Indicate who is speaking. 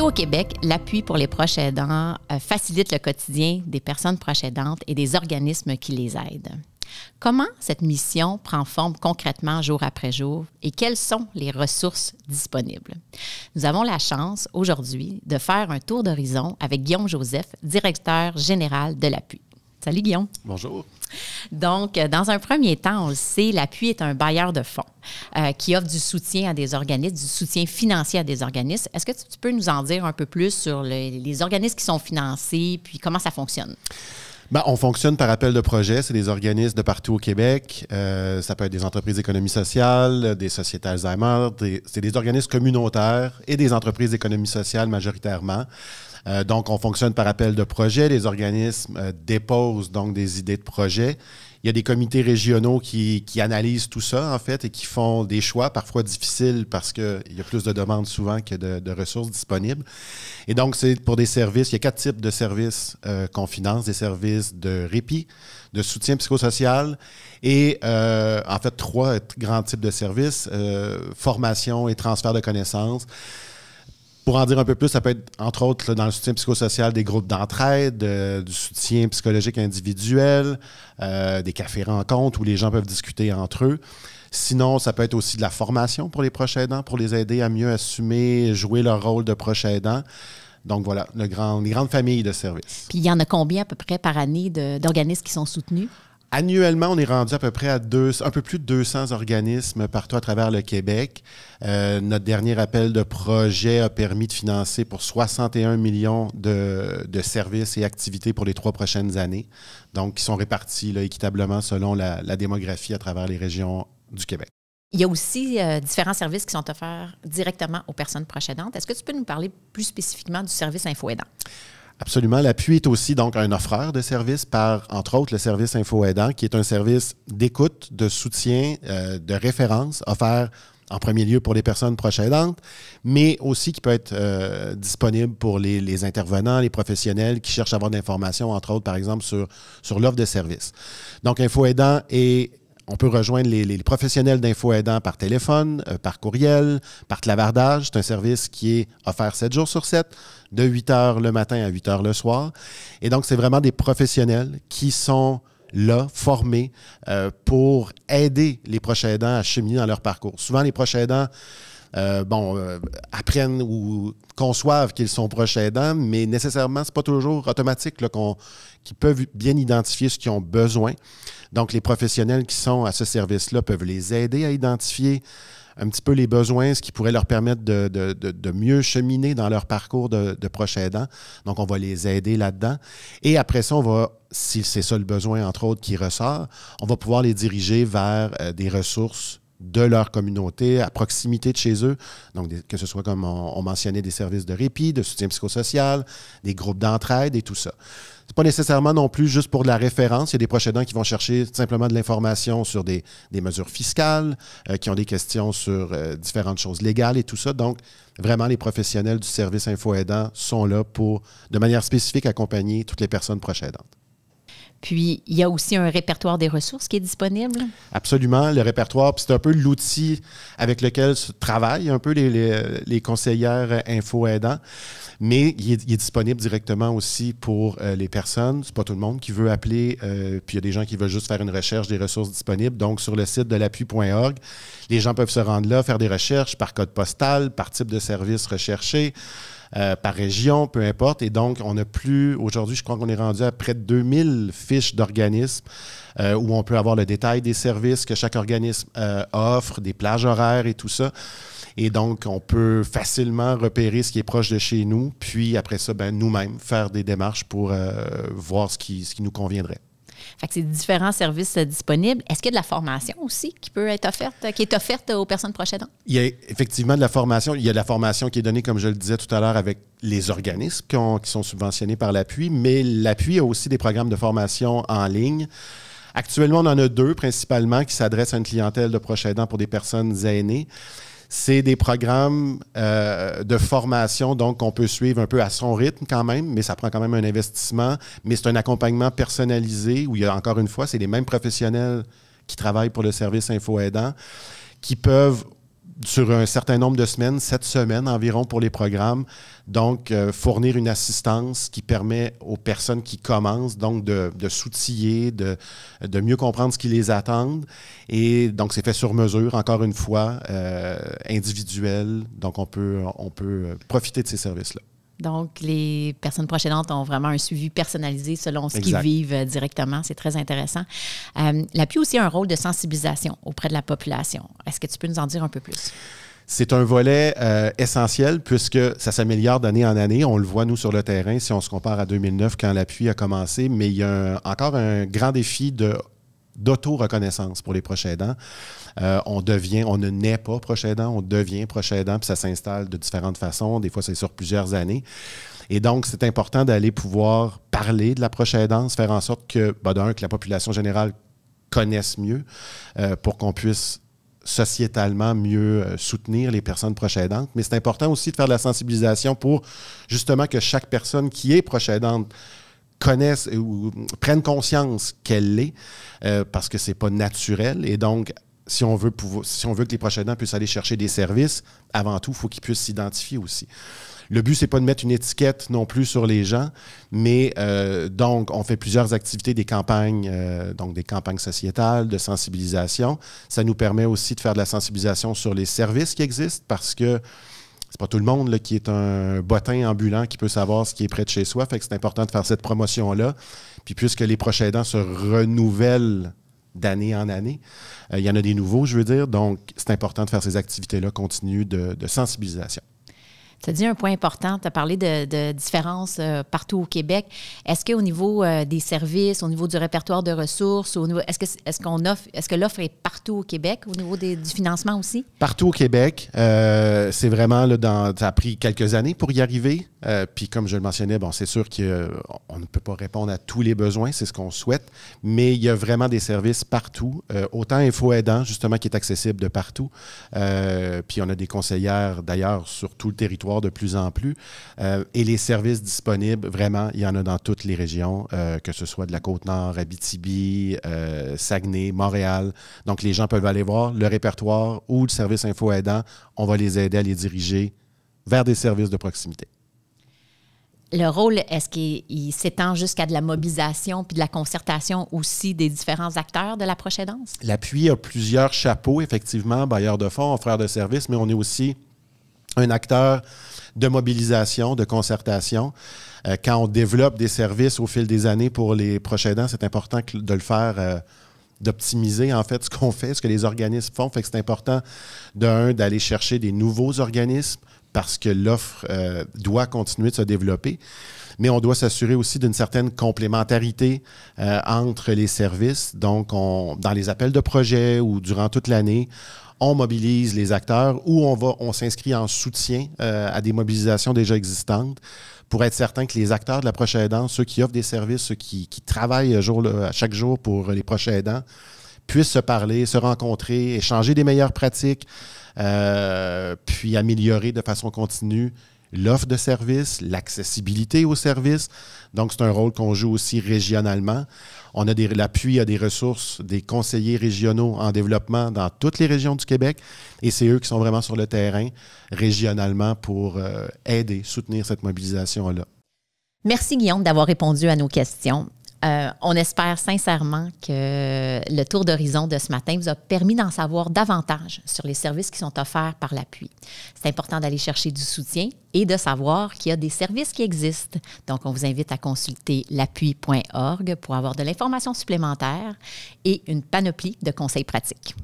Speaker 1: Partout au Québec, l'appui pour les proches aidants facilite le quotidien des personnes proches aidantes et des organismes qui les aident. Comment cette mission prend forme concrètement jour après jour et quelles sont les ressources disponibles? Nous avons la chance aujourd'hui de faire un tour d'horizon avec Guillaume Joseph, directeur général de l'appui. Salut Guillaume.
Speaker 2: Bonjour.
Speaker 1: Donc, dans un premier temps, on le sait, l'appui est un bailleur de fonds qui offre du soutien à des organismes, du soutien financier à des organismes. Est-ce que tu peux nous en dire un peu plus sur les organismes qui sont financés puis comment ça fonctionne?
Speaker 2: Bien, on fonctionne par appel de projet. C'est des organismes de partout au Québec. Ça peut être des entreprises d'économie sociale, des sociétés Alzheimer. C'est des organismes communautaires et des entreprises d'économie sociale majoritairement. Donc, on fonctionne par appel de projet. Les organismes déposent donc des idées de projet. Il y a des comités régionaux qui analysent tout ça, en fait, et qui font des choix, parfois difficiles parce qu'il y a plus de demandes souvent que de ressources disponibles. Et donc, c'est pour des services, il y a 4 types de services qu'on finance, des services de répit, de soutien psychosocial et, en fait, 3 grands types de services, formation et transfert de connaissances. Pour en dire un peu plus, ça peut être, entre autres, là, dans le soutien psychosocial, des groupes d'entraide, du soutien psychologique individuel, des cafés-rencontres où les gens peuvent discuter entre eux. Sinon, ça peut être aussi de la formation pour les proches aidants, pour les aider à mieux assumer, jouer leur rôle de proche aidant. Donc voilà, les grandes familles de services.
Speaker 1: Puis il y en a combien à peu près par année d'organismes qui sont soutenus?
Speaker 2: Annuellement, on est rendu à peu près à un peu plus de 200 organismes partout à travers le Québec. Notre dernier appel de projet a permis de financer pour 61 millions de services et activités pour les 3 prochaines années. Donc, qui sont répartis là, équitablement selon la démographie à travers les régions du Québec.
Speaker 1: Il y a aussi différents services qui sont offerts directement aux personnes proches aidantes. Est-ce que tu peux nous parler plus spécifiquement du service Info Aidant?
Speaker 2: Absolument. L'appui est aussi donc un offreur de services par, entre autres, le service Info Aidant, qui est un service d'écoute, de soutien, de référence offert en premier lieu pour les personnes proches aidantes, mais aussi qui peut être disponible pour les intervenants, les professionnels qui cherchent à avoir de l'information, entre autres, par exemple, sur l'offre de services. Donc, Info Aidant on peut rejoindre les professionnels d'Info Aidant par téléphone, par courriel, par clavardage. C'est un service qui est offert 7 jours sur 7, de 8 heures le matin à 8 heures le soir. Et donc, c'est vraiment des professionnels qui sont là, formés pour aider les proches aidants à cheminer dans leur parcours. Souvent, les proches aidants apprennent ou conçoivent qu'ils sont proches aidants, mais nécessairement, ce n'est pas toujours automatique là, qu'ils peuvent bien identifier ce qu'ils ont besoin. Donc, les professionnels qui sont à ce service-là peuvent les aider à identifier un petit peu les besoins, ce qui pourrait leur permettre de mieux cheminer dans leur parcours de proche aidant. Donc, on va les aider là-dedans. Et après ça, si c'est ça le besoin, entre autres, qui ressort, on va pouvoir les diriger vers des ressources de leur communauté, à proximité de chez eux. Donc, que ce soit, comme on mentionnait, des services de répit, de soutien psychosocial, des groupes d'entraide et tout ça. C'est pas nécessairement non plus juste pour de la référence. Il y a des proches aidants qui vont chercher simplement de l'information sur des mesures fiscales, qui ont des questions sur différentes choses légales et tout ça. Donc, vraiment, les professionnels du service Info Aidant sont là pour, de manière spécifique, accompagner toutes les personnes proches aidantes.
Speaker 1: Puis, il y a aussi un répertoire des ressources qui est disponible?
Speaker 2: Absolument. Le répertoire, c'est un peu l'outil avec lequel travaillent un peu les conseillères Info Aidant, mais il est disponible directement aussi pour les personnes. C'est pas tout le monde qui veut appeler, puis il y a des gens qui veulent juste faire une recherche des ressources disponibles. Donc, sur le site de l'appui.org, les gens peuvent se rendre là, faire des recherches par code postal, par type de service recherché, par région, peu importe. Et donc, on n'a plus, aujourd'hui, je crois qu'on est rendu à près de 2000 fiches d'organismes où on peut avoir le détail des services que chaque organisme offre, des plages horaires et tout ça. Et donc, on peut facilement repérer ce qui est proche de chez nous, puis après ça, nous-mêmes, faire des démarches pour voir ce qui nous conviendrait.
Speaker 1: Fait que c'est différents services disponibles. Est-ce qu'il y a de la formation aussi qui peut être offerte, qui est offerte aux personnes proches aidantes?
Speaker 2: Il y a effectivement de la formation. Il y a de la formation qui est donnée, comme je le disais tout à l'heure, avec les organismes qui sont subventionnés par l'appui, mais l'appui a aussi des programmes de formation en ligne. Actuellement, on en a 2 principalement qui s'adressent à une clientèle de proches aidants pour des personnes aînées. C'est des programmes de formation, donc qu'on peut suivre un peu à son rythme quand même, mais ça prend quand même un investissement. Mais c'est un accompagnement personnalisé où il y a encore une fois, c'est les mêmes professionnels qui travaillent pour le service Info Aidant qui peuvent sur un certain nombre de semaines, 7 semaines environ pour les programmes. Donc, fournir une assistance qui permet aux personnes qui commencent donc de s'outiller, de mieux comprendre ce qui les attend. Et donc, c'est fait sur mesure, encore une fois, individuel. Donc, on peut profiter de ces services-là.
Speaker 1: Donc, les personnes proches aidantes ont vraiment un suivi personnalisé selon ce qu'ils vivent directement. C'est très intéressant. L'appui aussi a un rôle de sensibilisation auprès de la population. Est-ce que tu peux nous en dire un peu plus?
Speaker 2: C'est un volet essentiel puisque ça s'améliore d'année en année. On le voit, nous, sur le terrain, si on se compare à 2009 quand l'appui a commencé. Mais il y a encore un grand défi d'auto-reconnaissance pour les proches aidants. On ne naît pas proche aidant, on devient proche aidant, puis ça s'installe de différentes façons. Des fois, c'est sur plusieurs années. Et donc, c'est important d'aller pouvoir parler de la proche aidance, faire en sorte que la population générale connaisse mieux pour qu'on puisse sociétalement mieux soutenir les personnes proches aidantes. Mais c'est important aussi de faire de la sensibilisation pour justement que chaque personne qui est proche aidante connaisse ou prenne conscience qu'elle l'est, parce que c'est pas naturel. Et donc, si on veut que les proches aidants puissent aller chercher des services, avant tout, il faut qu'ils puissent s'identifier aussi. Le but, c'est pas de mettre une étiquette non plus sur les gens, mais donc, on fait plusieurs activités, des campagnes sociétales, de sensibilisation. Ça nous permet aussi de faire de la sensibilisation sur les services qui existent, parce que c'est pas tout le monde là, qui est un bottin ambulant qui peut savoir ce qui est près de chez soi. Fait que c'est important de faire cette promotion-là. Puis puisque les proches aidants se renouvellent d'année en année, il y en a des nouveaux, je veux dire. Donc, c'est important de faire ces activités-là continues de sensibilisation.
Speaker 1: Tu as dit un point important, tu as parlé de différences partout au Québec. Est-ce qu'au niveau des services, au niveau du répertoire de ressources, est-ce que l'offre est partout au Québec, au niveau du financement aussi? Partout
Speaker 2: au Québec. C'est vraiment, ça a pris quelques années pour y arriver. Puis comme je le mentionnais, c'est sûr qu'on ne peut pas répondre à tous les besoins, c'est ce qu'on souhaite, mais il y a vraiment des services partout. Autant Info Aidant, justement, qui est accessible de partout. Puis on a des conseillères, d'ailleurs, sur tout le territoire de plus en plus. Et les services disponibles, vraiment, il y en a dans toutes les régions, que ce soit de la Côte-Nord, Abitibi, Saguenay, Montréal. Donc, les gens peuvent aller voir le répertoire ou le service Info Aidant. On va les aider à les diriger vers des services de proximité.
Speaker 1: Le rôle, est-ce qu'il s'étend jusqu'à de la mobilisation puis de la concertation aussi des différents acteurs de la proche aidance?
Speaker 2: L'appui a plusieurs chapeaux, effectivement, bailleurs de fonds, offreurs de services, mais on est aussi un acteur de mobilisation, de concertation. Quand on développe des services au fil des années pour les proches aidants, c'est important de le faire, d'optimiser en fait ce qu'on fait, ce que les organismes font. Fait que c'est important, d'aller chercher des nouveaux organismes parce que l'offre doit continuer de se développer. Mais on doit s'assurer aussi d'une certaine complémentarité entre les services. Donc, dans les appels de projet ou durant toute l'année, on mobilise les acteurs ou on s'inscrit en soutien à des mobilisations déjà existantes pour être certain que les acteurs de la proche aidante, ceux qui offrent des services, ceux qui travaillent à chaque jour pour les proches aidants, puissent se parler, se rencontrer, échanger des meilleures pratiques, puis améliorer de façon continue l'offre de services, l'accessibilité aux services. Donc, c'est un rôle qu'on joue aussi régionalement. On a l'appui à des ressources, des conseillers régionaux en développement dans toutes les régions du Québec. Et c'est eux qui sont vraiment sur le terrain régionalement pour aider, soutenir cette mobilisation-là.
Speaker 1: Merci, Guillaume, d'avoir répondu à nos questions. On espère sincèrement que le tour d'horizon de ce matin vous a permis d'en savoir davantage sur les services qui sont offerts par l'appui. C'est important d'aller chercher du soutien et de savoir qu'il y a des services qui existent. Donc, on vous invite à consulter l'appui.org pour avoir de l'information supplémentaire et une panoplie de conseils pratiques.